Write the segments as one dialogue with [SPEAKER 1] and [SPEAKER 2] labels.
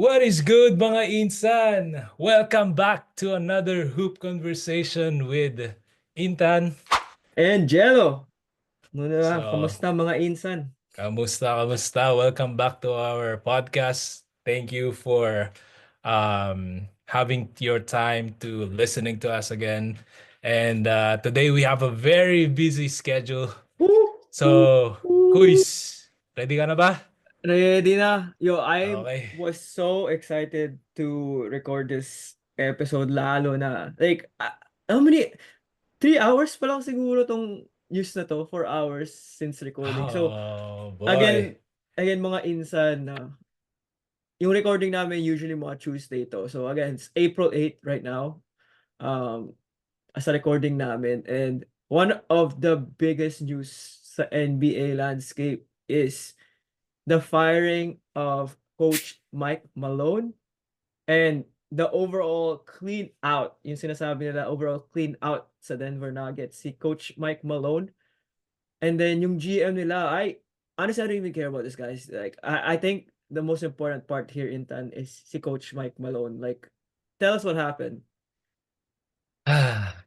[SPEAKER 1] What is good mga insan? Welcome back to another hoop conversation with Intan.
[SPEAKER 2] And Jello, muna,
[SPEAKER 1] So,
[SPEAKER 2] kamusta mga insan?
[SPEAKER 1] kamusta? Welcome back to our podcast. Thank you for having your time to listening to us again. And today we have a very busy schedule.
[SPEAKER 2] Woo, woo,
[SPEAKER 1] So,
[SPEAKER 2] woo.
[SPEAKER 1] Kuis, ready ka na ba?
[SPEAKER 2] Ready na? Yo, I
[SPEAKER 1] Okay.
[SPEAKER 2] was so excited to record this episode lalo na. Like, how many? 3 hours pa lang siguro tong news na to. 4 hours since recording. So,
[SPEAKER 1] Oh boy.
[SPEAKER 2] again, again mga insan na yung recording namin usually mga Tuesday to. So, again, it's April 8th right now. Um, as a recording namin. And one of the biggest news sa NBA landscape is the firing of Coach Mike Malone and the overall clean out, yung sinasabi nila, overall clean out sa Denver Nuggets, si Coach Mike Malone. And then yung GM nila, honestly, I don't even care about this, guys. Like, I think the most important part here in Tan is si Coach Mike Malone. Like, tell us what happened.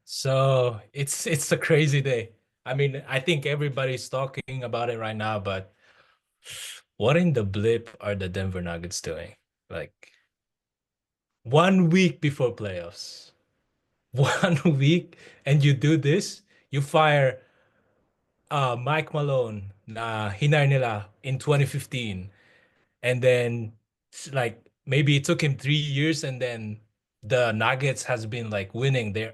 [SPEAKER 1] So it's a crazy day. I mean, I think everybody's talking about it right now, but what in the blip are the Denver Nuggets doing? Like 1 week before playoffs. 1 week and you do this? You fire Mike Malone na hinire nila in 2015. And then like maybe it took him 3 years, and then the Nuggets has been like winning. They've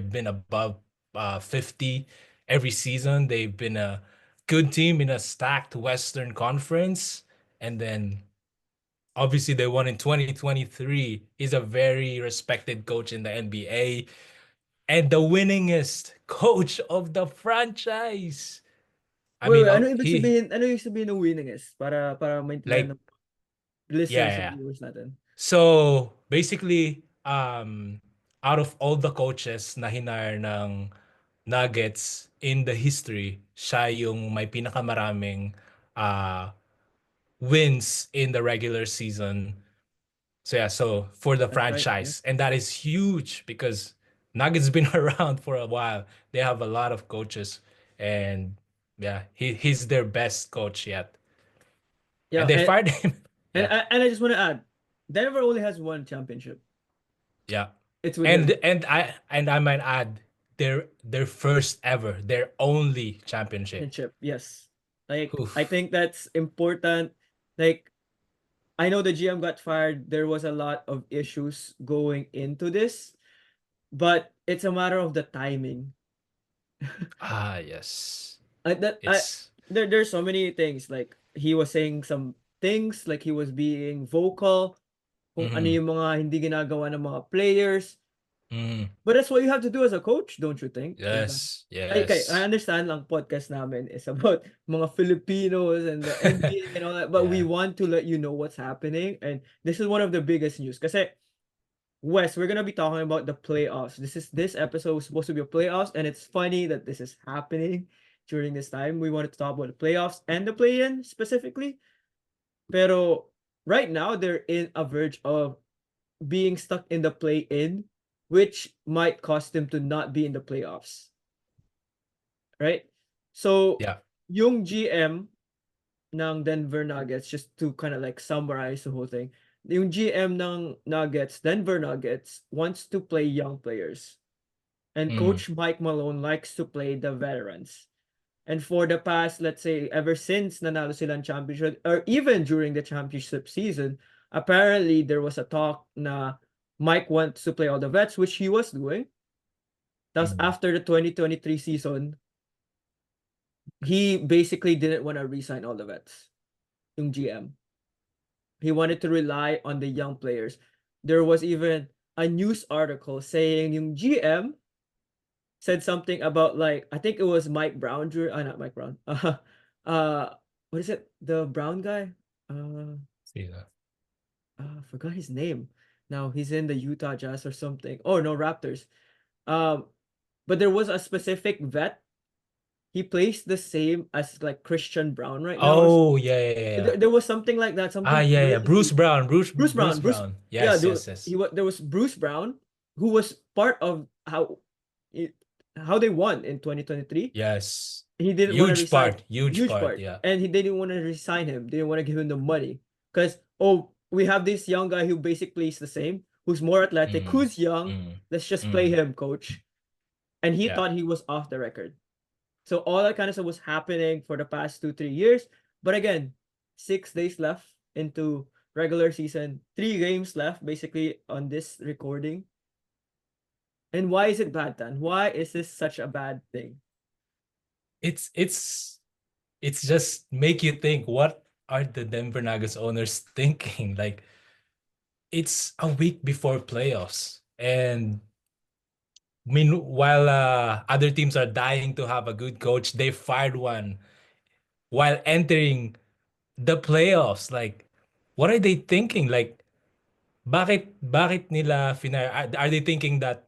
[SPEAKER 1] been above 50 every season. They've been a good team in a stacked Western Conference. And then obviously they won in 2023. He's a very respected coach in the NBA and the winningest coach of the franchise. I
[SPEAKER 2] Wait,
[SPEAKER 1] mean,
[SPEAKER 2] wait, ano ibig sabihin ng winningest? Para maintindihan
[SPEAKER 1] like,
[SPEAKER 2] ng
[SPEAKER 1] yeah,
[SPEAKER 2] listeners
[SPEAKER 1] yeah,
[SPEAKER 2] and
[SPEAKER 1] yeah.
[SPEAKER 2] viewers natin.
[SPEAKER 1] So basically, out of all the coaches na hinire ng Nuggets in the history, siya yung may pinakamaraming uh, wins in the regular season. So yeah, so for the
[SPEAKER 2] That's right, yeah.
[SPEAKER 1] franchise, and that is huge because Nuggets been around for a while. They have a lot of coaches, and yeah, he's their best coach yet, and
[SPEAKER 2] Yeah,
[SPEAKER 1] they
[SPEAKER 2] and
[SPEAKER 1] fired him.
[SPEAKER 2] and
[SPEAKER 1] Yeah.
[SPEAKER 2] I, and I just want to add, Denver only has one championship.
[SPEAKER 1] Yeah.
[SPEAKER 2] It's with
[SPEAKER 1] And
[SPEAKER 2] him.
[SPEAKER 1] I might add their first ever, their only championship.
[SPEAKER 2] Championship, yes. Like, I
[SPEAKER 1] Oof.
[SPEAKER 2] think that's important. Like, I know the GM got fired. There was a lot of issues going into this, but it's a matter of the timing.
[SPEAKER 1] Ah, yes.
[SPEAKER 2] I that I
[SPEAKER 1] It's
[SPEAKER 2] there's so many things, like he was saying some things, like he was being vocal kung ano
[SPEAKER 1] mm,
[SPEAKER 2] yung mga hindi ginagawa ng mga players.
[SPEAKER 1] mm,
[SPEAKER 2] But that's what you have to do as a coach, don't you think? Diba?
[SPEAKER 1] yes,
[SPEAKER 2] Okay, I
[SPEAKER 1] yes.
[SPEAKER 2] understand lang podcast namin is about mga Filipinos and the NBA and all that, but we
[SPEAKER 1] Yeah.
[SPEAKER 2] want to let you know what's happening, and this is one of the biggest news. Kasi Wes, we're gonna be talking about the playoffs. This episode was supposed to be a playoffs, and it's funny that this is happening during this time. We wanted to talk about the playoffs and the play-in specifically. Pero right now they're in a verge of being stuck in the play-in, which might cost them to not be in the playoffs. Right? So
[SPEAKER 1] Yeah.
[SPEAKER 2] yung GM ng Denver Nuggets, just to kind of like summarize the whole thing, yung GM ng Nuggets, Denver Nuggets, wants to play young players. And
[SPEAKER 1] Mm,
[SPEAKER 2] Coach Mike Malone likes to play the veterans. And for the past, let's say, ever since nanalo sila ng championship, or even during the championship season, apparently there was a talk na Mike wants to play all the vets, which he was doing. Thus,
[SPEAKER 1] mm.
[SPEAKER 2] after the 2023 season, he basically didn't want to re-sign all the vets, yung GM. He wanted to rely on the young players. There was even a news article saying yung GM said something about, like, I think it was Mike Brown, not Mike Brown. What is it? The Brown guy? Uh,
[SPEAKER 1] See that.
[SPEAKER 2] I forgot his name. Now he's in the Utah Jazz or something. Oh no, Raptors. Um, but there was a specific vet. he plays the same as like Christian Brown right now, or
[SPEAKER 1] Oh, yeah, yeah, yeah, yeah.
[SPEAKER 2] there was something like that,
[SPEAKER 1] Ah,
[SPEAKER 2] something
[SPEAKER 1] yeah, yeah. Bruce
[SPEAKER 2] crazy.
[SPEAKER 1] Brown, Bruce
[SPEAKER 2] Bruce
[SPEAKER 1] Bruce
[SPEAKER 2] Brown,
[SPEAKER 1] Brown.
[SPEAKER 2] yeah,
[SPEAKER 1] Yes, yes, yes.
[SPEAKER 2] there was Bruce Brown, who was part of it, how they won in 2023.
[SPEAKER 1] Yes.
[SPEAKER 2] He didn't want to resign,
[SPEAKER 1] Huge
[SPEAKER 2] huge
[SPEAKER 1] part,
[SPEAKER 2] part,
[SPEAKER 1] yeah.
[SPEAKER 2] and he didn't want to resign him. Didn't want to give him the money because, oh, we have this young guy who basically is the same, who's more athletic,
[SPEAKER 1] Mm,
[SPEAKER 2] who's young.
[SPEAKER 1] mm,
[SPEAKER 2] Let's just play
[SPEAKER 1] mm.
[SPEAKER 2] him, coach. And he
[SPEAKER 1] Yeah.
[SPEAKER 2] thought he was off the record. So all that kind of stuff was happening for the past 2 3 years. But again, 6 days left into regular season, 3 games left basically on this recording. And why is it bad, Dan? Why is this such a bad thing?
[SPEAKER 1] It's it's it's just make you think, what are the Denver Nuggets owners thinking? Like, it's a week before playoffs. And meanwhile, other teams are dying to have a good coach. They fired one while entering the playoffs. Like, what are they thinking? Like, bakit nila finar? Are they thinking that,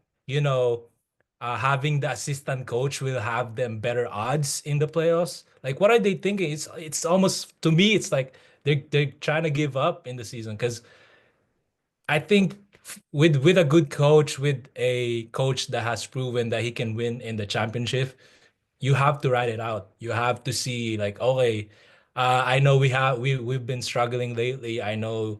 [SPEAKER 1] having the assistant coach will have them better odds in the playoffs? Like, what are they thinking? It's almost, to me, it's like they're trying to give up in the season, because I think with a good coach, with a coach that has proven that he can win in the championship, you have to write it out. You have to see, like, okay, I know we've been struggling lately. I know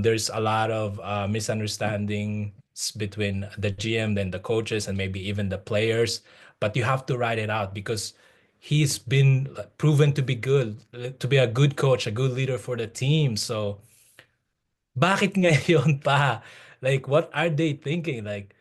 [SPEAKER 1] there's a lot of misunderstandings between the GM and the coaches and maybe even the players, but you have to write it out, because he's been proven to be good, to be a good coach, a good leader for the team. So bakit ngayon pa? Like, what are they thinking? Like,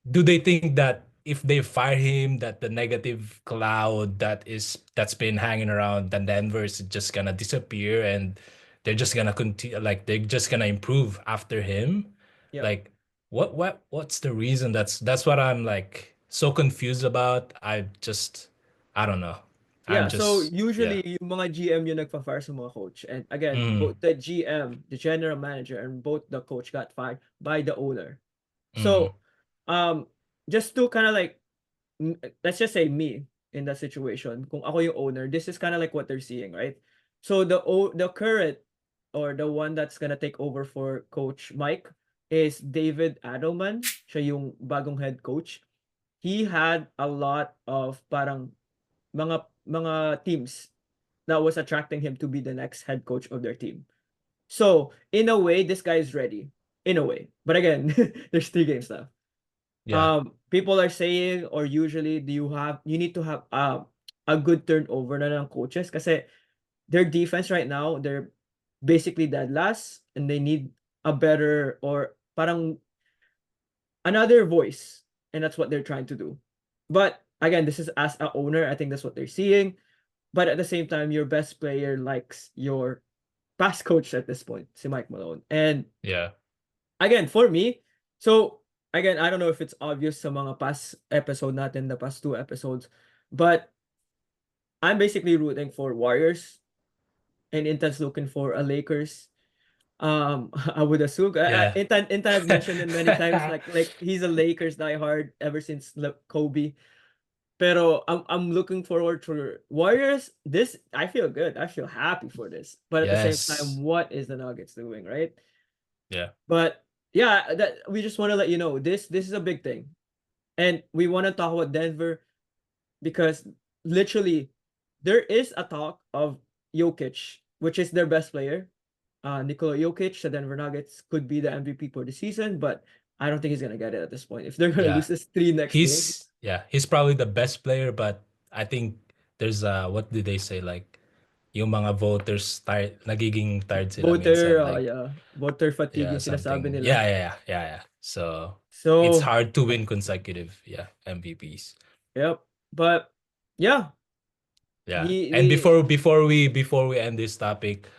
[SPEAKER 1] do they think that if they fire him, that the negative cloud that's been hanging around the Denver is just gonna disappear, and they're just gonna continue, like they're just gonna improve after him?
[SPEAKER 2] Yep.
[SPEAKER 1] Like, what's the reason? That's what I'm like so confused about. I don't know. I'm
[SPEAKER 2] Yeah, so
[SPEAKER 1] just, yeah.
[SPEAKER 2] usually yung mga GM yung nagfa-fire sa mga coach. And again,
[SPEAKER 1] Mm,
[SPEAKER 2] both the GM, the general manager, and both the coach got fired by the owner.
[SPEAKER 1] mm,
[SPEAKER 2] So, um, just to kind of like, let's just say me in that situation, kung ako yung owner, this is kind of like what they're seeing, right? So the current, or the one that's gonna take over for Coach Mike, is David Adelman. Siya yung bagong head coach. He had a lot of parang mga teams that was attracting him to be the next head coach of their team. So in a way, this guy is ready. In a way, but again, there's 3 games left.
[SPEAKER 1] yeah,
[SPEAKER 2] People are saying, or usually, you need to have a good turnover na ng coaches, kasi their defense right now, they're basically dead last, and they need a better, or parang another voice, and that's what they're trying to do. But again, this is as a owner, I think that's what they're seeing. But at the same time, your best player likes your past coach at this point, si Mike Malone. And
[SPEAKER 1] yeah,
[SPEAKER 2] again, for me, so again, I don't know if it's obvious sa mga past episode natin, the past 2 episodes, but I'm basically rooting for Warriors, and Intan's looking for a Lakers. I would assume,
[SPEAKER 1] yeah.
[SPEAKER 2] Intan has mentioned it many times, like he's a Lakers diehard ever since Kobe. Pero I'm looking forward to Warriors. This, I feel good. I feel happy for this. But at the same time,
[SPEAKER 1] Yes.
[SPEAKER 2] what is the Nuggets doing, right?
[SPEAKER 1] Yeah.
[SPEAKER 2] But yeah, that we just want to let you know, this is a big thing. And we want to talk about Denver, because literally there is a talk of Jokic, which is their best player. Nikola Jokic, the Denver Nuggets, could be the MVP for the season, but I don't think he's gonna get it at this point. If they're gonna
[SPEAKER 1] Yeah.
[SPEAKER 2] lose this 3 next games,
[SPEAKER 1] He's probably the best player, but I think there's what did they say, like, yung mga voters nagiging tired sila
[SPEAKER 2] voter,
[SPEAKER 1] minsan, like,
[SPEAKER 2] yeah, voter fatigue
[SPEAKER 1] yeah,
[SPEAKER 2] yung sinasabi
[SPEAKER 1] something.
[SPEAKER 2] nila.
[SPEAKER 1] Yeah. So it's
[SPEAKER 2] So,
[SPEAKER 1] hard to win consecutive, yeah, MVPs.
[SPEAKER 2] yep. But yeah,
[SPEAKER 1] Yeah.
[SPEAKER 2] he
[SPEAKER 1] And
[SPEAKER 2] we
[SPEAKER 1] before we end this topic,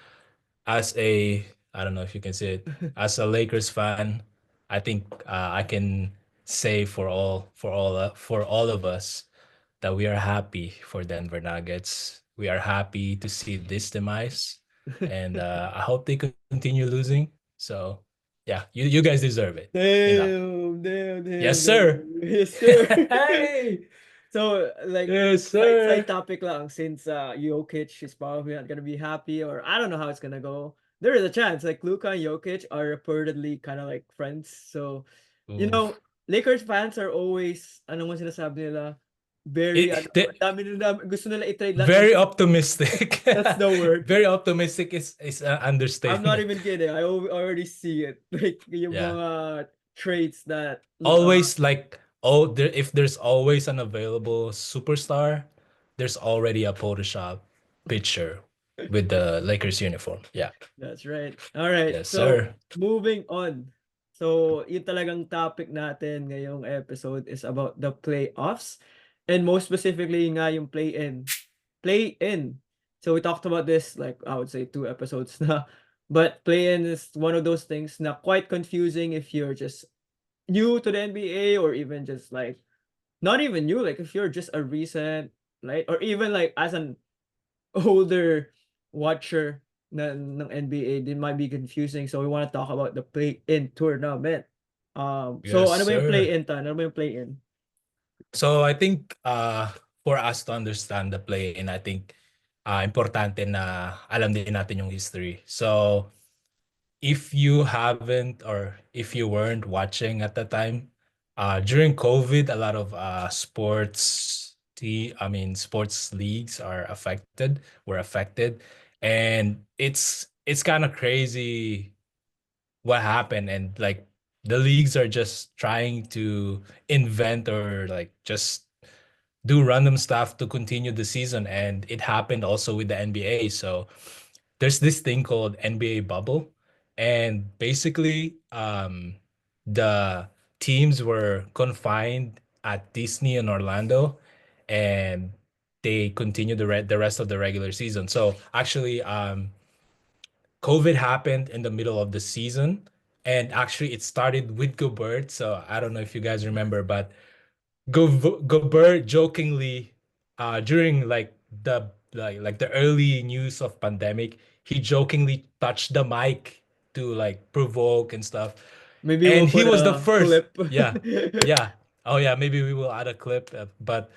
[SPEAKER 1] as a, I don't know if you can say it, as a Lakers fan, I think I can say for all of us that we are happy for Denver Nuggets. We are happy to see this demise, and I hope they continue losing. So yeah, you guys deserve it. Yun lang.
[SPEAKER 2] damn, damn,
[SPEAKER 1] Yes,
[SPEAKER 2] damn,
[SPEAKER 1] sir.
[SPEAKER 2] damn. Yes, sir.
[SPEAKER 1] Hey.
[SPEAKER 2] So, like,
[SPEAKER 1] Yes,
[SPEAKER 2] side
[SPEAKER 1] sir.
[SPEAKER 2] topic lang, since Jokic is probably not gonna be happy, or I don't know how it's gonna go. There is a chance, like Luka and Jokic are reportedly kind of like friends. So, you
[SPEAKER 1] Oof.
[SPEAKER 2] know, Lakers fans are always, ano mo sinasabi nila, very, ano,
[SPEAKER 1] They,
[SPEAKER 2] dami nila, gusto nila i-trade lahat ng
[SPEAKER 1] very
[SPEAKER 2] players.
[SPEAKER 1] optimistic.
[SPEAKER 2] That's the word.
[SPEAKER 1] Very optimistic is an
[SPEAKER 2] I'm not
[SPEAKER 1] understatement.
[SPEAKER 2] even kidding. I already see it. Like, yung
[SPEAKER 1] Yeah.
[SPEAKER 2] mga traits that,
[SPEAKER 1] Always like, oh, if there's always an available superstar, there's already a Photoshop picture with the Lakers uniform. Yeah.
[SPEAKER 2] that's right. All right.
[SPEAKER 1] Yes,
[SPEAKER 2] So,
[SPEAKER 1] sir.
[SPEAKER 2] moving on. So, yung talagang topic natin ngayong episode is about the playoffs. And most specifically nga yung play-in. Play-in. So, we talked about this like I would say 2 episodes na. But play-in is one of those things na quite confusing if you're just new to the NBA, or even just like not even new, like if you're just a recent, like, or even like as an older watcher ng NBA, it might be confusing. So we want to talk about the play-in tournament. So
[SPEAKER 1] Yes,
[SPEAKER 2] ano ba yung
[SPEAKER 1] sir.
[SPEAKER 2] play-in, Tan? Ano ba yung play-in?
[SPEAKER 1] So I think for us to understand the play, and I think importante na alam din natin yung history. So if you haven't, or if you weren't watching at the time, during COVID, a lot of sports leagues were affected, and it's kind of crazy what happened. And like the leagues are just trying to invent, or like just do random stuff to continue the season. And it happened also with the NBA. So there's this thing called NBA bubble. And basically, the teams were confined at Disney and Orlando, and they continued the rest of the regular season. So actually, COVID happened in the middle of the season, and actually it started with Gobert. So I don't know if you guys remember, but Gobert jokingly, during like the early news of pandemic, he jokingly touched the mic to like provoke and stuff,
[SPEAKER 2] Maybe
[SPEAKER 1] and
[SPEAKER 2] we'll
[SPEAKER 1] he
[SPEAKER 2] put
[SPEAKER 1] was the
[SPEAKER 2] a
[SPEAKER 1] first.
[SPEAKER 2] clip.
[SPEAKER 1] Yeah, yeah. Oh yeah, maybe we will add a clip, but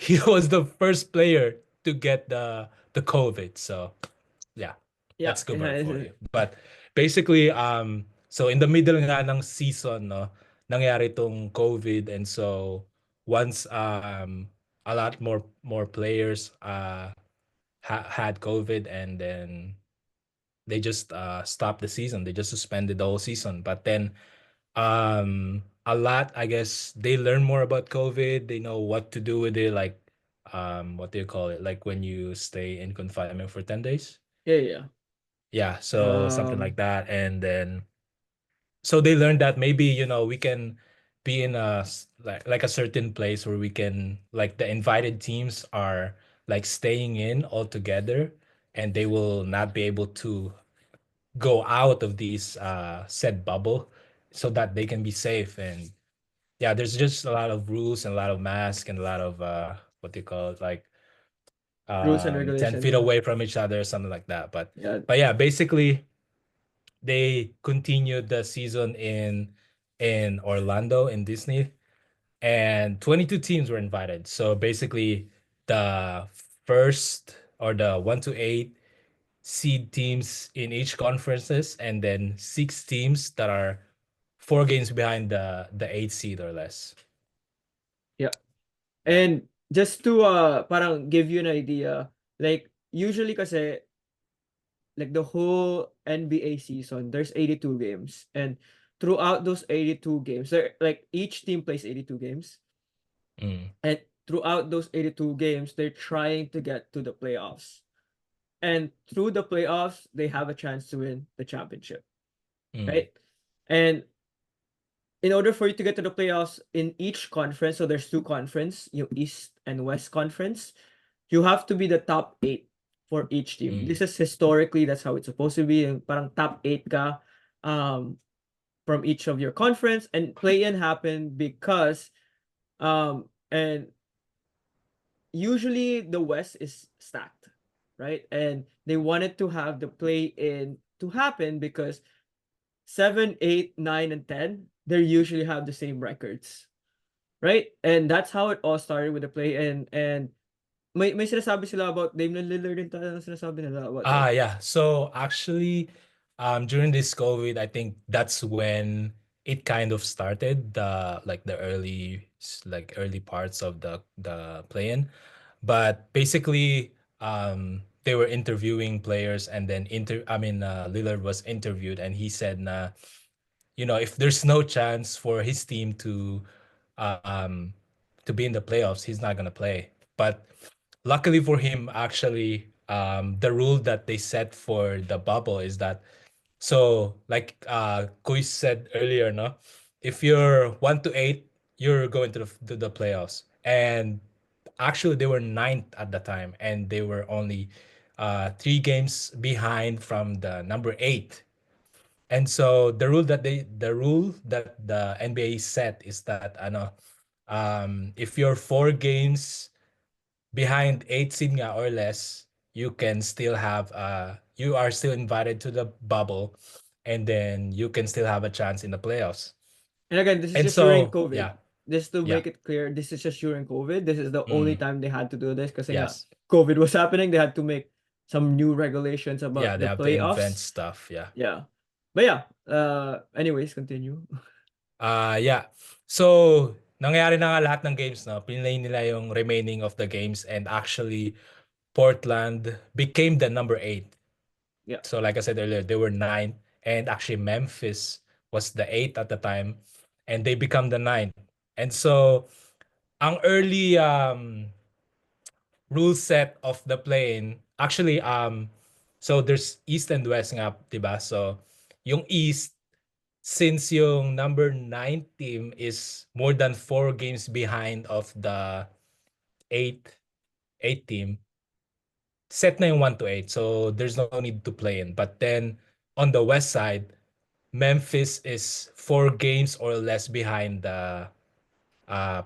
[SPEAKER 1] he was the first player to get the COVID. So yeah,
[SPEAKER 2] Yeah,
[SPEAKER 1] that's Gobert for
[SPEAKER 2] yeah.
[SPEAKER 1] you. But basically, so in the middle nga ng season, no, nangyari tong COVID, and so once a lot more players had COVID, and then they just stopped the season. They just suspended the whole season. But then a lot, I guess, they learn more about COVID. They know what to do with it, like what do you call it? Like when you stay in confinement for 10 days.
[SPEAKER 2] Yeah, yeah.
[SPEAKER 1] Yeah, so something like
[SPEAKER 2] Um,
[SPEAKER 1] that. And then so they learned that maybe, we can be in like a certain place where we can, like, the invited teams are like staying in all together, and they will not be able to go out of these said bubble, so that they can be safe. And yeah, there's just a lot of rules and a lot of masks and a lot of what do you call it, like
[SPEAKER 2] rules and
[SPEAKER 1] 10
[SPEAKER 2] regulations.
[SPEAKER 1] feet
[SPEAKER 2] Yeah.
[SPEAKER 1] away from each other, something like that. but
[SPEAKER 2] Yeah.
[SPEAKER 1] but yeah, basically they continued the season in Orlando, in Disney, and 22 teams were invited. So basically, the first, or the 1 to 8 seed teams in each conferences, and then 6 teams that are 4 games behind the 8 seed or less.
[SPEAKER 2] Yeah.
[SPEAKER 1] Yeah.
[SPEAKER 2] And just to parang give you an idea, like usually kasi like the whole NBA season, there's 82 games. And throughout those 82 games, there like each team plays 82 games.
[SPEAKER 1] Mm,
[SPEAKER 2] And throughout those 82 games, they're trying to get to the playoffs. And through the playoffs, they have a chance to win the championship,
[SPEAKER 1] mm,
[SPEAKER 2] right? And in order for you to get to the playoffs in each conference, so there's two conference, yung East and West conference, you have to be the top 8 for each team.
[SPEAKER 1] mm,
[SPEAKER 2] This is historically, that's how it's supposed to be. Yung parang top 8 ka from each of your conference. And play-in happened because and usually the West is stacked, right? And they wanted to have the play-in to happen because 7, 8, 9, and 10, they usually have the same records, right? And that's how it all started with the play. And may sinasabi sila about Dame Lillard din tayo sinasabi nila about that.
[SPEAKER 1] Yeah. So actually, during this COVID, I think that's when it kind of started, the early parts of the play-in. But basically, they were interviewing players, and then Lillard was interviewed, and he said, if there's no chance for his team um to be in the playoffs, he's not gonna play. But luckily for him, actually, the rule that they set for the bubble is that, so like Kuis said earlier, no, if you're 1 to 8, you're going to the playoffs. And actually, they were ninth at the time, and they were only 3 games behind from the number 8. And so the rule that the NBA set is that if you're 4 games behind 8 seed nga or less, you are still invited to the bubble, and then you can still have a chance in the playoffs.
[SPEAKER 2] And again, this is
[SPEAKER 1] And
[SPEAKER 2] just during
[SPEAKER 1] so
[SPEAKER 2] COVID.
[SPEAKER 1] yeah,
[SPEAKER 2] Just to
[SPEAKER 1] yeah,
[SPEAKER 2] make it clear, this is just during COVID. This is the only
[SPEAKER 1] mm,
[SPEAKER 2] time they had to do this kasi nga
[SPEAKER 1] yes,
[SPEAKER 2] COVID was happening. They had to make some new regulations about
[SPEAKER 1] yeah, they
[SPEAKER 2] the
[SPEAKER 1] have to invent
[SPEAKER 2] playoffs.
[SPEAKER 1] stuff. Yeah.
[SPEAKER 2] Yeah. But yeah, anyways, continue.
[SPEAKER 1] Yeah. So, nangyari na nga lahat ng games, no? Pinlay nila yung remaining of the games, and actually Portland became the number 8.
[SPEAKER 2] Yeah.
[SPEAKER 1] So like I said earlier, they were 9, and actually Memphis was the 8 at the time, and they become the 9. And so ang early rule set of the play-in, actually, so there's East and West nga, 'di ba? So yung East, since yung number 9 team is more than 4 games behind of the 8 8 team, set na yung 1 to 8. So there's no need to play in. But then on the West side, Memphis is 4 games or less behind the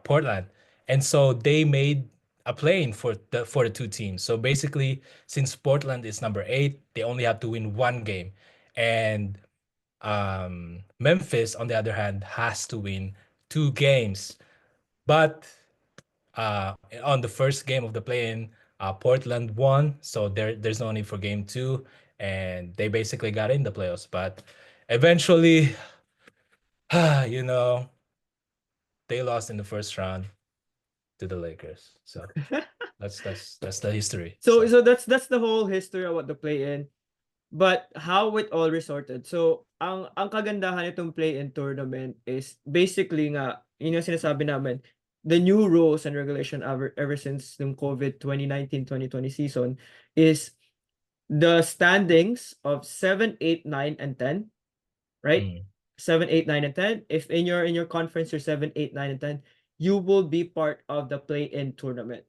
[SPEAKER 1] Portland. And so they made a play-in for the 2 teams. So basically, since Portland is number 8, they only have to win 1 game. And Memphis, on the other hand, has to win 2 games. But on the first game of the play-in, Portland won, so there's no need for game 2, and they basically got in the playoffs. But eventually, you know, they lost in the first round to the Lakers. So that's the history.
[SPEAKER 2] So
[SPEAKER 1] So
[SPEAKER 2] that's the whole history of what the play-in. But how it all resorted. So ang kagandahan nitong play-in tournament is basically nga yun yung sinasabi namin, the new rules and regulation ever since yung COVID 2019-2020 season is the standings of 7, 8, 9, and 10, right?
[SPEAKER 1] mm,
[SPEAKER 2] 7, 8, 9, and 10. If in your conference you're 7, 8, 9, and 10, you will be part of the play-in tournament.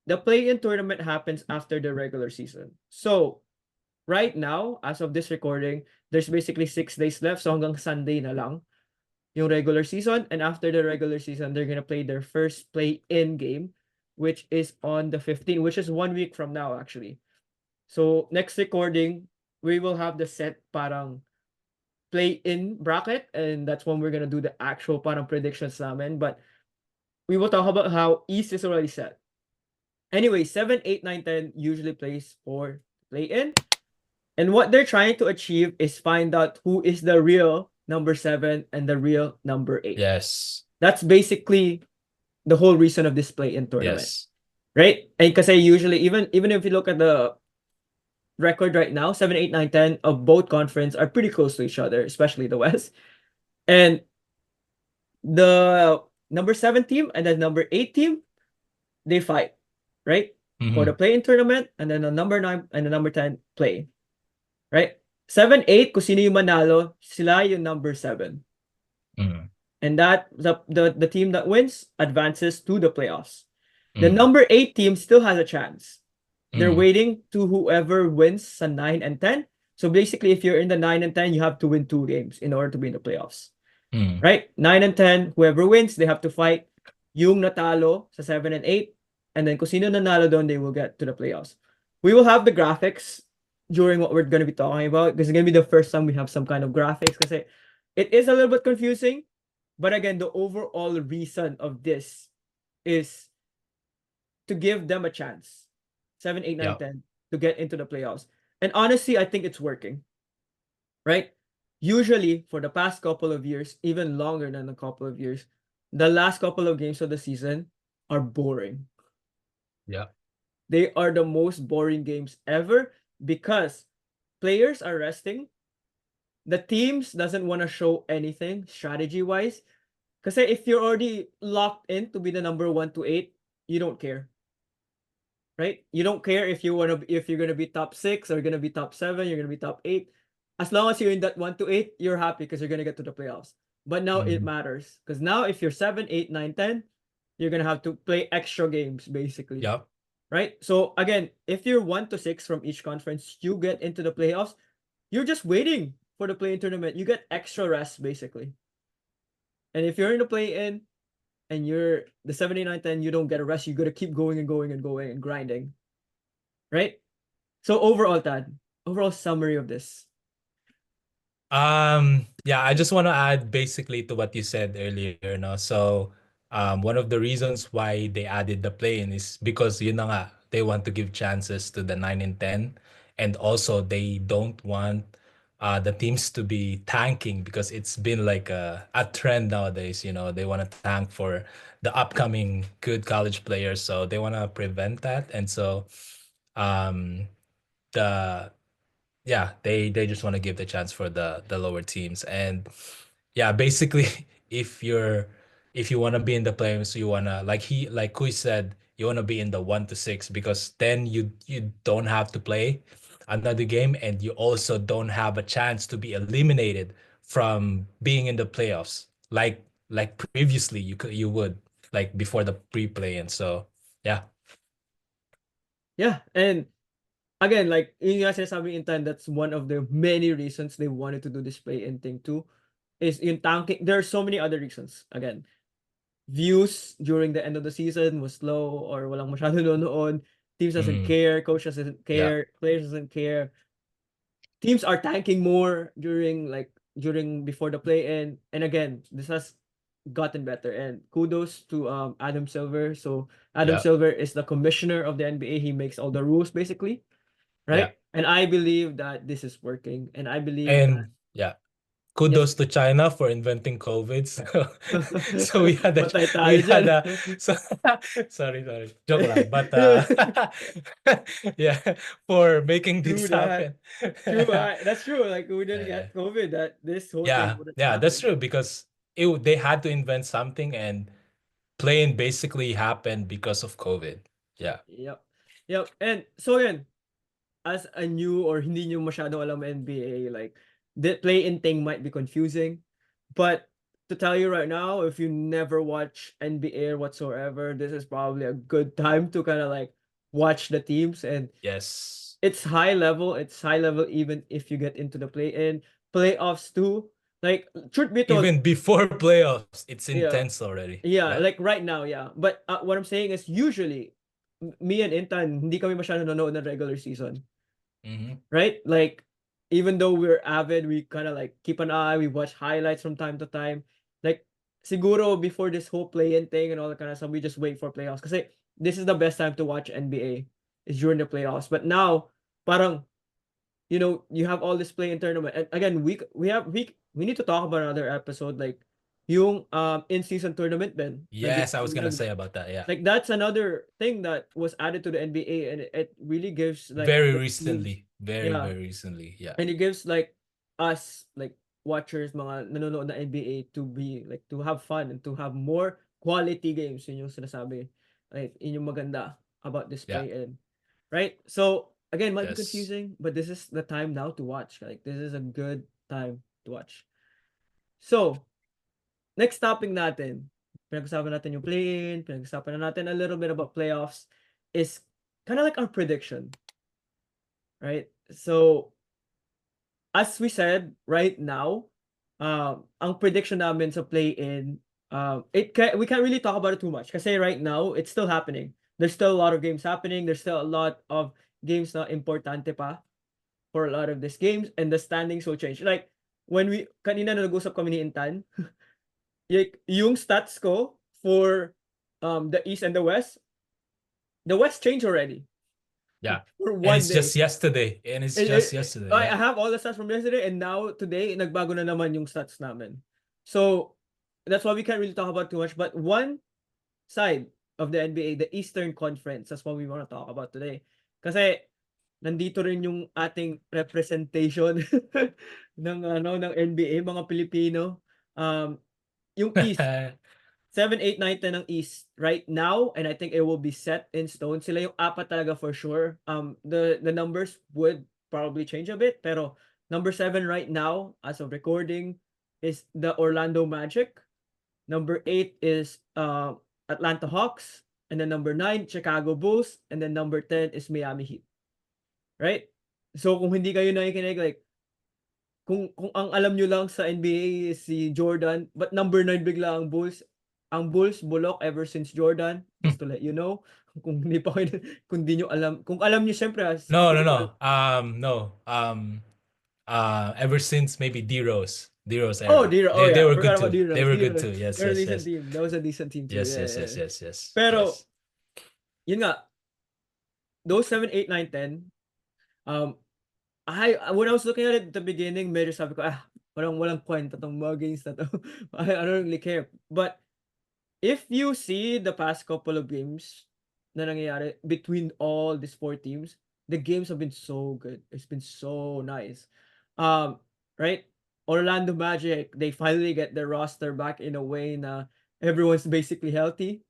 [SPEAKER 2] The play-in tournament happens after the regular season. So right now, as of this recording, there's basically 6 days left. So hanggang Sunday na lang yung regular season. And after the regular season, they're gonna play their first play-in game, which is on the 15th, which is 1 week from now, actually. So next recording, we will have the set parang play-in bracket, and that's when we're gonna do the actual parang predictions namin. But we will talk about how East is already set. Anyway, 7, 8, 9, 10 usually plays for play-in. And what they're trying to achieve is find out who is the real number 7 and the real number 8.
[SPEAKER 1] yes,
[SPEAKER 2] That's basically the whole reason of this play-in tournament,
[SPEAKER 1] yes,
[SPEAKER 2] right? And because usually, even if you look at the record right now, 7, 8, 9, 10 of both conference are pretty close to each other, especially the West. And the number 7 team and the number 8 team, they fight, right? For the
[SPEAKER 1] mhm,
[SPEAKER 2] play-in tournament, and then the number 9 and the number 10 play. Right? 7, 8, kung sino yung manalo, sila yung number 7.
[SPEAKER 1] mm,
[SPEAKER 2] And that the team that wins advances to the playoffs. The
[SPEAKER 1] mm,
[SPEAKER 2] number 8 team still has a chance. They're
[SPEAKER 1] mm,
[SPEAKER 2] waiting to whoever wins sa 9 and 10. So basically, if you're in the 9 and 10, you have to win 2 games in order to be in the playoffs.
[SPEAKER 1] mm,
[SPEAKER 2] Right? 9 and 10, whoever wins, they have to fight yung natalo sa 7 and 8. And then kung sino nanalo doon, they will get to the playoffs. We will have the graphics during what we're going to be talking about. This is going to be the first time we have some kind of graphics because it is a little bit confusing. But again, the overall reason of this is to give them a chance, 7, 8, 9,
[SPEAKER 1] Yeah.
[SPEAKER 2] 10, to get into the playoffs. And honestly, I think it's working, right? Usually, for the past couple of years, even longer than a couple of years, the last couple of games of the season are boring.
[SPEAKER 1] Yeah.
[SPEAKER 2] They are the most boring games ever because players are resting. The teams doesn't want to show anything strategy wise. Because if you're already locked in to be the number 1 to 8, you don't care, right? You don't care if you're gonna be top 6 or gonna be top 7, you're gonna be top 8. As long as you're in that 1 to 8, you're happy because you're gonna get to the playoffs. But now it
[SPEAKER 1] Mhm.
[SPEAKER 2] matters because now if you're 7, 8, 9, 10, you're gonna have to play extra games basically,
[SPEAKER 1] Yeah.
[SPEAKER 2] right? So again, if you're 1 to 6 from each conference, you get into the playoffs. You're just waiting for the play-in tournament. You get extra rest basically. And if you're in the play-in and you're the 79-10, you don't get a rest. You gotta keep going and going and going and grinding, right? So overall, Tad, overall summary of this.
[SPEAKER 1] Yeah, I just want to add basically to what you said earlier, no? So, one of the reasons why they added the play-in is because yun na nga, they want to give chances to the 9 and 10, and also they don't want the teams to be tanking because it's been like a trend nowadays, they want to tank for the upcoming good college players, so they want to prevent that. And so, um, the yeah, they just want to give the chance for the lower teams. And yeah, basically, if you want to be in the playoffs, you want to, like Kui said, you want to be in the 1 to 6, because then you don't have to play another game, and you also don't have a chance to be eliminated from being in the playoffs, like previously you would, like before the pre-play. And so yeah.
[SPEAKER 2] Yeah, and again, like yun nga sinasabi in time, that's one of the many reasons they wanted to do this play-in thing too. Is in tanking. There are so many other reasons. Again, views during the end of the season was low or walang masyado nonood. Teams doesn't
[SPEAKER 1] Mm,
[SPEAKER 2] care, coach doesn't
[SPEAKER 1] yeah,
[SPEAKER 2] care, players doesn't care. Teams are tanking more during before the play-in. And again, this has gotten better. And kudos to Adam Silver. So Adam
[SPEAKER 1] yeah,
[SPEAKER 2] Silver is the commissioner of the NBA. He makes all the rules basically,
[SPEAKER 1] yeah.
[SPEAKER 2] right? And I believe that this is working. And I believe that
[SPEAKER 1] And yeah,
[SPEAKER 2] yes.
[SPEAKER 1] kudos to China for inventing COVID. So
[SPEAKER 2] Patay
[SPEAKER 1] we
[SPEAKER 2] tayo
[SPEAKER 1] had
[SPEAKER 2] dyan.
[SPEAKER 1] a so sorry, joke lang. But yeah, for making
[SPEAKER 2] True
[SPEAKER 1] this
[SPEAKER 2] that.
[SPEAKER 1] happen.
[SPEAKER 2] True. That's true. Like we didn't
[SPEAKER 1] Uh,
[SPEAKER 2] get COVID, that this whole thing
[SPEAKER 1] yeah,
[SPEAKER 2] wouldn't
[SPEAKER 1] yeah, that's
[SPEAKER 2] happen.
[SPEAKER 1] true, because they had to invent something, and playing basically happened because of COVID. Yeah.
[SPEAKER 2] Yep. Yep. And so again, as a new or hindi nyo masyadong alam NBA, like the play-in thing might be confusing, but to tell you right now, if you never watch NBA whatsoever, this is probably a good time to kind of like watch the teams. And
[SPEAKER 1] Yes.
[SPEAKER 2] it's high level. It's high level even if you get into the play-in, playoffs too. Like truth be told,
[SPEAKER 1] Even before playoffs, it's
[SPEAKER 2] yeah,
[SPEAKER 1] intense already.
[SPEAKER 2] yeah,
[SPEAKER 1] Yeah.
[SPEAKER 2] like right now, yeah. But what I'm saying is usually me and Intan, hindi kami masyado nanonood ng regular season.
[SPEAKER 1] Mm-hmm.
[SPEAKER 2] Right? Like, even though we're avid, we kind of like keep an eye, we watch highlights from time to time. Like, siguro before this whole play-in thing and all that kind of stuff, we just wait for playoffs. Kasi this is the best time to watch NBA, is during the playoffs. But now, parang, you have all this play-in tournament. And again, we need to talk about another episode, like, yung in-season tournament then.
[SPEAKER 1] Yes, I was gonna say about that. Yeah.
[SPEAKER 2] Like that's another thing that was added to the NBA, and it really gives like
[SPEAKER 1] Very
[SPEAKER 2] the teams,
[SPEAKER 1] recently. Very,
[SPEAKER 2] yeah,
[SPEAKER 1] very recently. Yeah.
[SPEAKER 2] and it gives like us like watchers, mga nanonood ng NBA, to be like to have fun and to have more quality games. Yun yung sinasabi. Like yun yung maganda about this
[SPEAKER 1] Yeah.
[SPEAKER 2] play-in, right? So again, might be
[SPEAKER 1] Yes.
[SPEAKER 2] confusing, but this is the time now to watch. Like this is a good time to watch. So next topic natin, pinag-usapan natin yung play-in, pinag-usapan na natin a little bit about playoffs, is kind of like our prediction, right? So, as we said, right now, ang prediction namin sa play-in, we can't really talk about it too much kasi right now, it's still happening. There's still a lot of games happening. There's still a lot of games na importante pa for a lot of these games, and the standings will change. Like, kanina na nag-usap kami ni Intan, yung stats ko for the East and the West changed already
[SPEAKER 1] Yeah.
[SPEAKER 2] for
[SPEAKER 1] And
[SPEAKER 2] one
[SPEAKER 1] it's just
[SPEAKER 2] day.
[SPEAKER 1] yesterday. And it's
[SPEAKER 2] It,
[SPEAKER 1] just
[SPEAKER 2] it,
[SPEAKER 1] yesterday.
[SPEAKER 2] I
[SPEAKER 1] Yeah.
[SPEAKER 2] have all the stats from yesterday, and now today nagbago na naman yung stats namin. So that's why we can't really talk about too much. But one side of the NBA, the Eastern Conference, that's what we want to talk about today. Kasi nandito rin yung ating representation ng NBA, mga Pilipino. Yung East, 7, 8, 9, 10 ang East right now, and I think it will be set in stone. Sila yung apat talaga for sure. The numbers would probably change a bit, pero number 7 right now, as of recording, is the Orlando Magic. Number 8 is Atlanta Hawks, and then number 9, Chicago Bulls, and then number 10 is Miami Heat. Right? So kung hindi kayo nakikinig, like, kung ang alam nyo lang sa NBA is si Jordan, but number 9 bigla ang Bulls. Ang Bulls bulok ever since Jordan, just to let you know. Kung hindi pa kayo, kung hindi nyo alam, kung alam nyo syempre,
[SPEAKER 1] No, no,
[SPEAKER 2] hindi ko
[SPEAKER 1] no. No. Ever since maybe D-Rose. D-Rose
[SPEAKER 2] Oh,
[SPEAKER 1] era.
[SPEAKER 2] D-Rose. Oh
[SPEAKER 1] They
[SPEAKER 2] yeah,
[SPEAKER 1] were good
[SPEAKER 2] forgot about
[SPEAKER 1] too. They
[SPEAKER 2] D-Rose.
[SPEAKER 1] were good
[SPEAKER 2] D-Rose.
[SPEAKER 1] too. Yes,
[SPEAKER 2] They're a
[SPEAKER 1] yes,
[SPEAKER 2] decent
[SPEAKER 1] yes.
[SPEAKER 2] team. That was a decent team too.
[SPEAKER 1] Yes,
[SPEAKER 2] Yeah,
[SPEAKER 1] yes,
[SPEAKER 2] yeah,
[SPEAKER 1] yes,
[SPEAKER 2] yeah.
[SPEAKER 1] yes, yes,
[SPEAKER 2] Pero,
[SPEAKER 1] yes.
[SPEAKER 2] yun nga, those 7, 8, 9, 10, um, when I was looking at it at the beginning, medyo sabi ko, walang kwenta tong mga games na to. I don't really care. But, if you see the past couple of games na nangyayari between all these four teams, the games have been so good. It's been so nice. Right? Orlando Magic, they finally get their roster back in a way na everyone's basically healthy.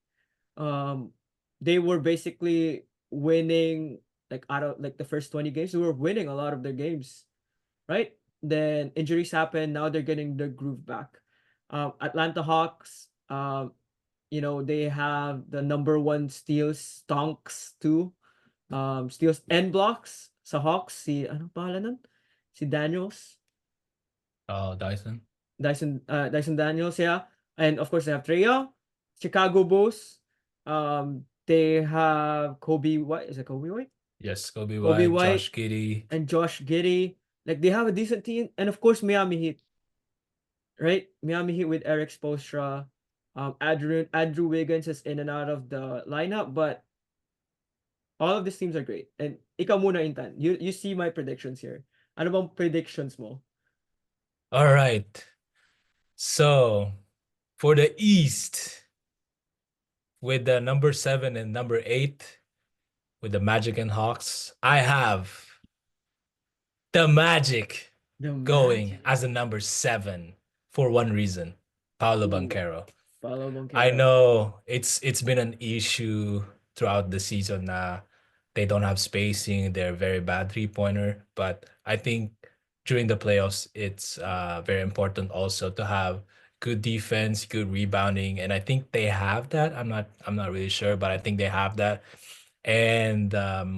[SPEAKER 2] Um, they were basically winning like out of like the first 20 games, they were winning a lot of their games, right? Then injuries happen. Now they're getting their groove back. Atlanta Hawks, they have the number one steals, stonks too. Steals and blocks sa Hawks. Ano pangalan nun? Si Daniels.
[SPEAKER 1] Oh, Dyson.
[SPEAKER 2] Dyson Daniels, yeah. And of course they have Trae Young. Chicago Bulls. They have Kobe White. Is it Kobe White?
[SPEAKER 1] Yes, Kobe
[SPEAKER 2] Kobe
[SPEAKER 1] White,
[SPEAKER 2] White
[SPEAKER 1] Josh Giddey.
[SPEAKER 2] and Josh Giddey. Like they have a decent team. And of course Miami Heat. Right? Miami Heat with Eric Spoelstra. Andrew Wiggins is in and out of the lineup, but all of these teams are great. And ikaw muna, Intan. You see my predictions here. Ano bang predictions mo?
[SPEAKER 1] All right. So for the East, with the number 7 and number 8, with the Magic and Hawks, I have the Magic
[SPEAKER 2] The
[SPEAKER 1] going
[SPEAKER 2] Magic.
[SPEAKER 1] as the number 7 for one reason. Paulo
[SPEAKER 2] Ooh,
[SPEAKER 1] Banchero.
[SPEAKER 2] Paolo
[SPEAKER 1] I
[SPEAKER 2] Banchero.
[SPEAKER 1] know it's been an issue throughout the season na they don't have spacing, they're very bad three-pointer, but I think during the playoffs it's very important also to have good defense, good rebounding, and I think they have that. I'm not really sure, but I think they have that. And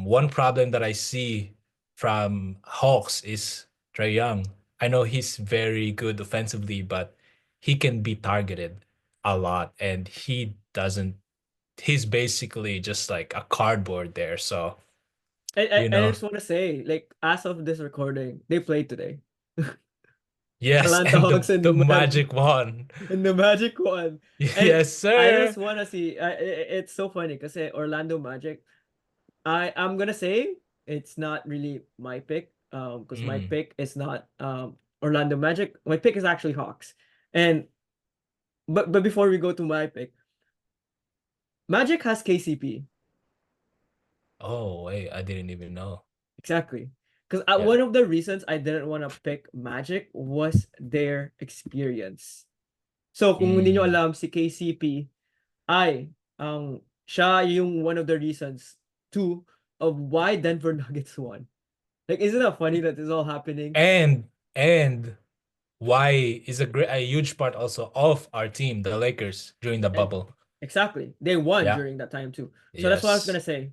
[SPEAKER 1] one problem that I see from Hawks is Trae Young. I know he's very good offensively, but he can be targeted a lot, and he doesn't. He's basically just like a cardboard there. So,
[SPEAKER 2] I,
[SPEAKER 1] you
[SPEAKER 2] I
[SPEAKER 1] know,
[SPEAKER 2] just want to say, like, as of this recording, they played today.
[SPEAKER 1] yes,
[SPEAKER 2] Atlanta
[SPEAKER 1] and the
[SPEAKER 2] Hawks and
[SPEAKER 1] the
[SPEAKER 2] Miami
[SPEAKER 1] Magic won.
[SPEAKER 2] and the Magic one. And
[SPEAKER 1] Yes,
[SPEAKER 2] I just
[SPEAKER 1] sir.
[SPEAKER 2] want to see, it's so funny kasi Orlando Magic, I'm gonna say it's not really my pick, because my
[SPEAKER 1] Mm.
[SPEAKER 2] pick is not Orlando Magic. My pick is actually Hawks. And but before we go to my pick, Magic has KCP.
[SPEAKER 1] Oh, wait, I didn't even know.
[SPEAKER 2] Exactly. Because
[SPEAKER 1] Yeah.
[SPEAKER 2] one of the reasons I didn't want to pick Magic was their experience. So kung hindi nyo
[SPEAKER 1] Mm.
[SPEAKER 2] alam, si KCP ay siya yung one of the reasons too of why Denver Nuggets won. Like, isn't that funny that this is all happening?
[SPEAKER 1] And why is a huge part also of our team, the Lakers, during the
[SPEAKER 2] And
[SPEAKER 1] bubble.
[SPEAKER 2] exactly, they won
[SPEAKER 1] Yeah.
[SPEAKER 2] during that time too. So that's what I was
[SPEAKER 1] Yes.
[SPEAKER 2] gonna say.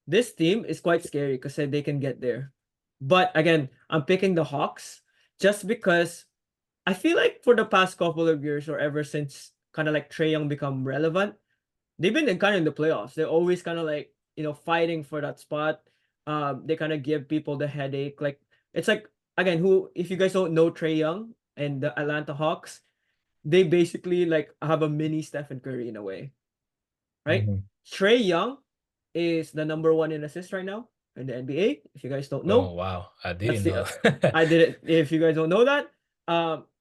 [SPEAKER 2] This team is quite scary because they can get there. But again, I'm picking the Hawks just because I feel like for the past couple of years or ever since kind of like Trae Young become relevant, they've been kind of in the playoffs. They're always kind of like, fighting for that spot. They kind of give people the headache. Like, it's like, again, who, if you guys don't know Trae Young and the Atlanta Hawks, they basically like have a mini Stephen Curry in a way, right?
[SPEAKER 1] Mhm.
[SPEAKER 2] Trae Young is the number one in assists right now in the NBA. If you guys don't
[SPEAKER 1] Oh
[SPEAKER 2] know,
[SPEAKER 1] wow, I
[SPEAKER 2] that's
[SPEAKER 1] didn't
[SPEAKER 2] the
[SPEAKER 1] know.
[SPEAKER 2] I did it. If you guys don't know that,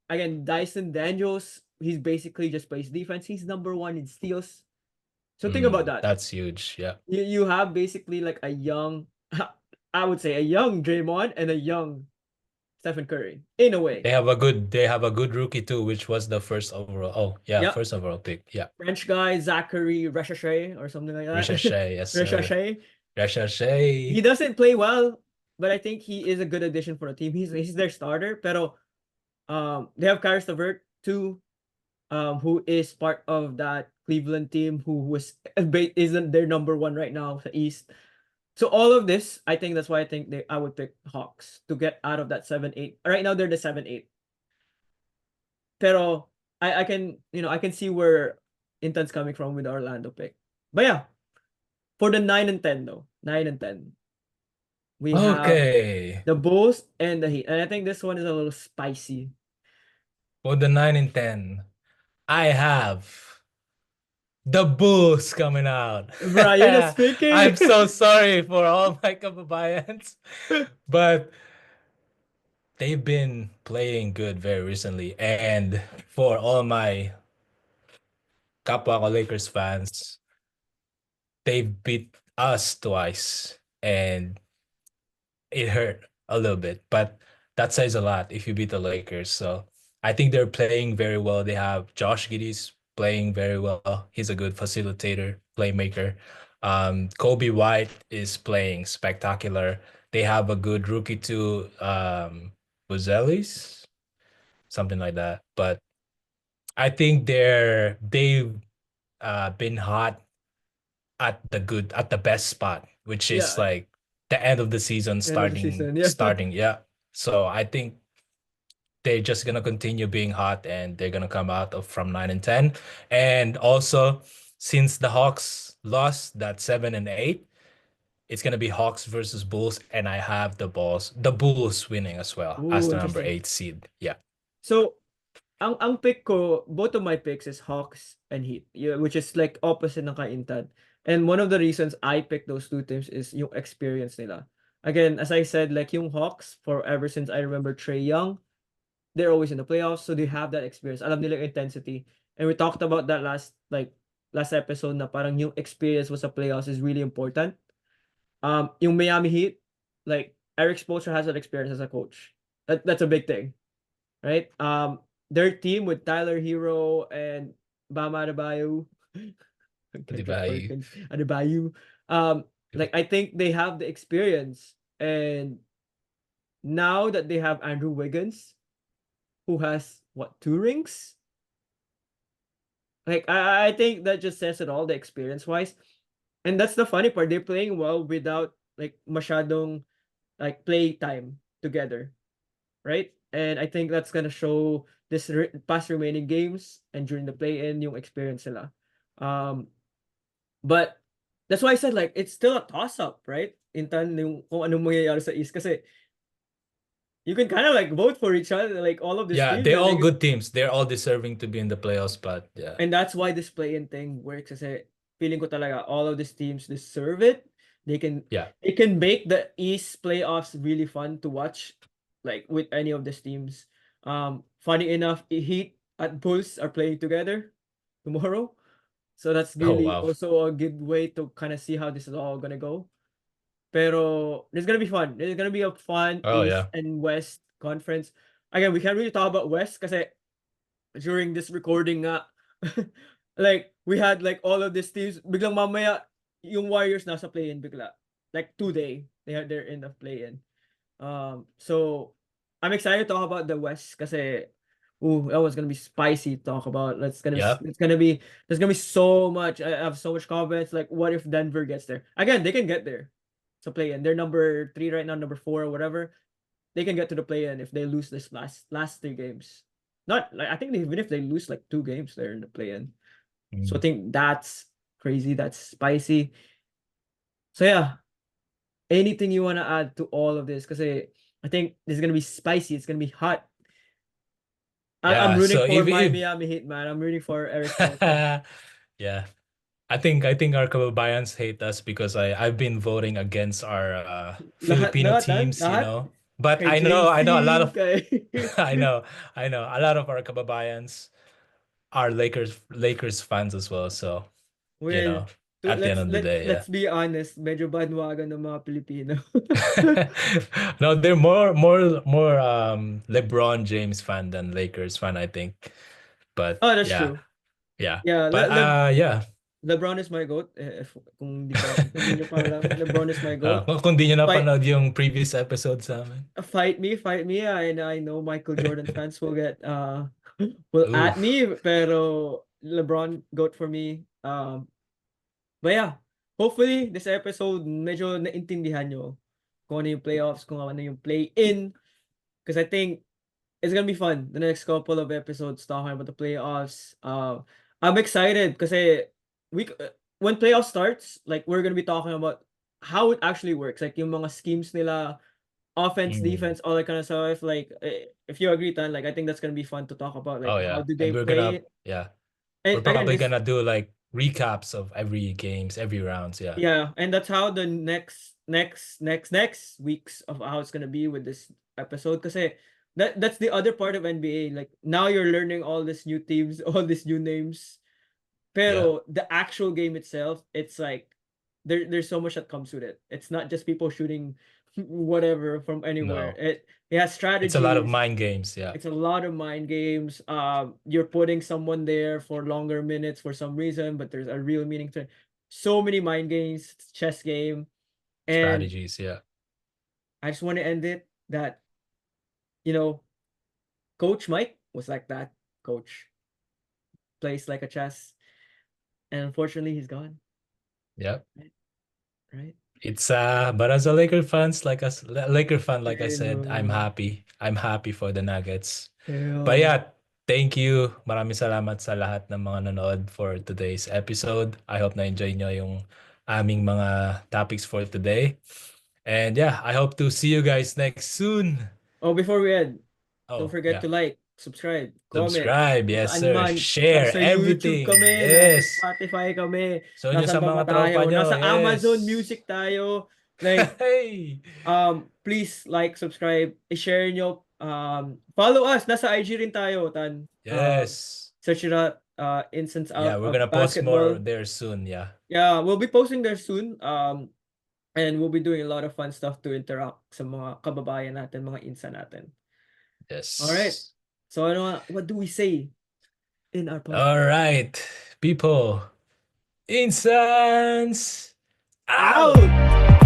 [SPEAKER 2] again, Dyson Daniels, he's basically just plays defense. He's number one in steals. So think about that.
[SPEAKER 1] That's huge. Yeah.
[SPEAKER 2] You have basically like a young, I would say a young Draymond and a young Stephen Curry in a way.
[SPEAKER 1] They have a good rookie too, which was the first overall. Oh yeah,
[SPEAKER 2] Yep.
[SPEAKER 1] first overall pick. Yeah.
[SPEAKER 2] French guy, Zachary Ricochet or something like that.
[SPEAKER 1] Ricochet, yes sir.
[SPEAKER 2] Ricochet. He
[SPEAKER 1] Ricochet.
[SPEAKER 2] doesn't play well, but I think he is a good addition for the team. He's their starter. Pero they have Karis LeVert too, who is part of that Cleveland team who was isn't their number one right now the East. So all of this, I think that's why I think I would pick Hawks to get out of that 7-8. Right now they're the 7-8. Pero I can I can see where Intan's coming from with the Orlando pick. But yeah, for the 9 and 10 though, 9 and 10, we have
[SPEAKER 1] Okay.
[SPEAKER 2] the Bulls and the Heat. And I think this one is a little spicy.
[SPEAKER 1] For the 9 and 10, I have the Bulls coming out.
[SPEAKER 2] Bro, you're just
[SPEAKER 1] I'm
[SPEAKER 2] speaking.
[SPEAKER 1] so sorry for all my Kababayans, but they've been playing good very recently. And for all my Kapwa ko Lakers fans, they've beat us twice. And it hurt a little bit, but that says a lot if you beat the Lakers. So I think they're playing very well. They have Josh Giddey's playing very well. He's a good facilitator, playmaker. Kobe White is playing spectacular. They have a good rookie too, Buzelis, something like that. But I think they've been hot at the best spot, which is
[SPEAKER 2] Yeah,
[SPEAKER 1] like the end of the season
[SPEAKER 2] end of the
[SPEAKER 1] starting
[SPEAKER 2] season. Yeah.
[SPEAKER 1] starting. Yeah. So I think they're just gonna continue being hot and they're gonna come out of from 9 and 10. And also, since the Hawks lost that 7 and 8, it's gonna be Hawks versus Bulls, and I have the Bulls winning as well as
[SPEAKER 2] Ooh,
[SPEAKER 1] the number
[SPEAKER 2] interesting.
[SPEAKER 1] 8 seed. Yeah.
[SPEAKER 2] So, ang pick ko, both of my picks is Hawks and Heat, yeah, which is like opposite ng Kaintan. And one of the reasons I picked those two teams is yung experience nila. Again, as I said, like yung Hawks, for ever since I remember Trae Young, they're always in the playoffs, so they have that experience. Alam nila yung intensity. And we talked about that last episode na parang yung experience was sa playoffs is really important. Yung Miami Heat, like Eric Spoelstra has that experience as a coach. That's a big thing, right? Their team with Tyler Hero and Bam Adebayo,
[SPEAKER 1] Di
[SPEAKER 2] Kendrick
[SPEAKER 1] ba?
[SPEAKER 2] Perkins, Adebayo. Like I think they have the experience, and now that they have Andrew Wiggins, who has what 2 rings? Like I think that just says it all, the experience wise. And that's the funny part. They're playing well without like masyadong like play time together, right? And I think that's gonna show this past remaining games and during the play-in yung experience nila. But that's why I said like it's still a toss-up, right? Intan yung kung anong mangyayari sa East kasi you can kind of like vote for each other, like all of these
[SPEAKER 1] Yeah,
[SPEAKER 2] teams,
[SPEAKER 1] they're
[SPEAKER 2] and
[SPEAKER 1] all good teams. They're all deserving to be in the playoffs, but yeah.
[SPEAKER 2] that's why this play-in thing works kasi feeling ko talaga all of these teams deserve it. They can
[SPEAKER 1] Yeah.
[SPEAKER 2] they can make the East playoffs really fun to watch, like with any of these teams. Funny enough, Heat at Bulls are playing together tomorrow, so that's
[SPEAKER 1] Oh
[SPEAKER 2] really
[SPEAKER 1] wow.
[SPEAKER 2] also a good way to kind of see how this is all gonna go. Pero there's gonna be fun. There's gonna be a fun
[SPEAKER 1] Oh
[SPEAKER 2] East
[SPEAKER 1] yeah.
[SPEAKER 2] and West conference. Again, we can't really talk about West kasi during this recording nga, like we had like all of these teams biglang mamaya yung Warriors nasa play-in bigla, like today they had their end of play-in. So I'm excited to talk about the West kasi that was gonna be spicy to talk about.
[SPEAKER 1] Yeah.
[SPEAKER 2] It's gonna be there's gonna be so much. I have so much comments, like what if Denver gets there again? They can get there to play-in. They're number 3 right now, number 4 or whatever. They can get to the play-in if they lose this last 3 games. Not like I think even if they lose like 2 games, they're in the play-in. So I
[SPEAKER 1] Mm.
[SPEAKER 2] think that's crazy. That's spicy. So yeah, anything you wanna add to all of this? Because I think this is gonna be spicy. It's gonna be hot. I'm
[SPEAKER 1] Yeah,
[SPEAKER 2] rooting
[SPEAKER 1] so
[SPEAKER 2] for
[SPEAKER 1] if
[SPEAKER 2] Miami Heat, man. I'm rooting for Eric Spoelstra.
[SPEAKER 1] yeah, I think our kababayans hate us because I've been voting against our Filipino
[SPEAKER 2] Lahat, ah,
[SPEAKER 1] teams, you
[SPEAKER 2] lahat.
[SPEAKER 1] know. But
[SPEAKER 2] Kay
[SPEAKER 1] I know a lot
[SPEAKER 2] JC,
[SPEAKER 1] of
[SPEAKER 2] kay...
[SPEAKER 1] I know I know a lot of our kababayans are Lakers fans as well. So you
[SPEAKER 2] Well,
[SPEAKER 1] know, at the end of the day, yeah.
[SPEAKER 2] let's be honest, medyo bandwagon ng mga Pilipino.
[SPEAKER 1] No, they're more LeBron James fan than Lakers fan, I think. But
[SPEAKER 2] Oh, that's
[SPEAKER 1] yeah,
[SPEAKER 2] true.
[SPEAKER 1] yeah.
[SPEAKER 2] Yeah,
[SPEAKER 1] But yeah.
[SPEAKER 2] LeBron is my GOAT. If kung di nyo pa alam, LeBron is my GOAT.
[SPEAKER 1] Kung di nyo
[SPEAKER 2] Fight
[SPEAKER 1] napanood yung previous episodes namin.
[SPEAKER 2] fight me. I know Michael Jordan fans will get will
[SPEAKER 1] Ooh,
[SPEAKER 2] at me, pero LeBron GOAT for me. But yeah, hopefully this episode medyo naintindihan nyo kung ano yung playoffs, kung ano yung play-in. Because I think it's gonna be fun the next couple of episodes talking about the playoffs. I'm excited because when playoffs starts, like we're gonna be talking about how it actually works, like yung mga schemes nila, offense,
[SPEAKER 1] mm.
[SPEAKER 2] defense, all that kind of stuff. Like if you agree, Tan, like I think that's gonna be fun to talk about. Like
[SPEAKER 1] Oh
[SPEAKER 2] how
[SPEAKER 1] yeah.
[SPEAKER 2] do
[SPEAKER 1] And
[SPEAKER 2] they play?
[SPEAKER 1] we're
[SPEAKER 2] And again,
[SPEAKER 1] probably gonna do like recaps of every games, every rounds, yeah.
[SPEAKER 2] yeah, and that's how the next weeks of how it's gonna be with this episode. Because that's the other part of NBA. Like now you're learning all these new teams, all these new names.
[SPEAKER 1] Yeah.
[SPEAKER 2] Pero the actual game itself, it's like there's so much that comes with it. It's not just people shooting whatever from anywhere.
[SPEAKER 1] No.
[SPEAKER 2] It has
[SPEAKER 1] It's a lot of
[SPEAKER 2] strategies.
[SPEAKER 1] mind games, yeah.
[SPEAKER 2] It's a lot of mind games. You're putting someone there for longer minutes for some reason, but there's a real meaning to it. So many mind games, chess game, and
[SPEAKER 1] Strategies, yeah.
[SPEAKER 2] I just want to end it that you know, Coach Mike was like that. Coach plays like a chess, and unfortunately, he's gone.
[SPEAKER 1] Yeah.
[SPEAKER 2] Right? Right?
[SPEAKER 1] It's but as a Laker fan, like I
[SPEAKER 2] I
[SPEAKER 1] said, I'm
[SPEAKER 2] know.
[SPEAKER 1] happy. I'm happy for the Nuggets. But
[SPEAKER 2] Yeah.
[SPEAKER 1] yeah, thank you. Maraming salamat sa lahat ng mga nanood for today's episode. I hope na-enjoy nyo yung aming mga topics for today. And yeah, I hope to see you guys next soon.
[SPEAKER 2] Oh, before we end, don't
[SPEAKER 1] Oh,
[SPEAKER 2] forget
[SPEAKER 1] yeah.
[SPEAKER 2] to like, subscribe, comment.
[SPEAKER 1] Subscribe.
[SPEAKER 2] Kung
[SPEAKER 1] Yes,
[SPEAKER 2] saan
[SPEAKER 1] sir.
[SPEAKER 2] man.
[SPEAKER 1] Share
[SPEAKER 2] Nasa YouTube
[SPEAKER 1] everything.
[SPEAKER 2] kami, nasa
[SPEAKER 1] Yes.
[SPEAKER 2] Spotify kami,
[SPEAKER 1] Show nyo
[SPEAKER 2] nasan
[SPEAKER 1] sa
[SPEAKER 2] pa ba
[SPEAKER 1] mga tropa
[SPEAKER 2] tayo?
[SPEAKER 1] nyo.
[SPEAKER 2] Nasa Amazon
[SPEAKER 1] Yes.
[SPEAKER 2] Music tayo. Like,
[SPEAKER 1] Hey.
[SPEAKER 2] please like, subscribe, i-share nyo. Follow us. Nasa IG rin tayo, Tan.
[SPEAKER 1] Yes.
[SPEAKER 2] Search it out, Instance
[SPEAKER 1] Yeah,
[SPEAKER 2] Out
[SPEAKER 1] we're
[SPEAKER 2] of
[SPEAKER 1] gonna post more
[SPEAKER 2] Basketball.
[SPEAKER 1] there soon. Yeah.
[SPEAKER 2] Yeah, we'll be posting there soon. And we'll be doing a lot of fun stuff to interact sa mga kababayan natin, mga insa natin. All right.
[SPEAKER 1] Yes.
[SPEAKER 2] So what do we say in our
[SPEAKER 1] All
[SPEAKER 2] podcast?
[SPEAKER 1] right, people. Instance out.
[SPEAKER 2] Out!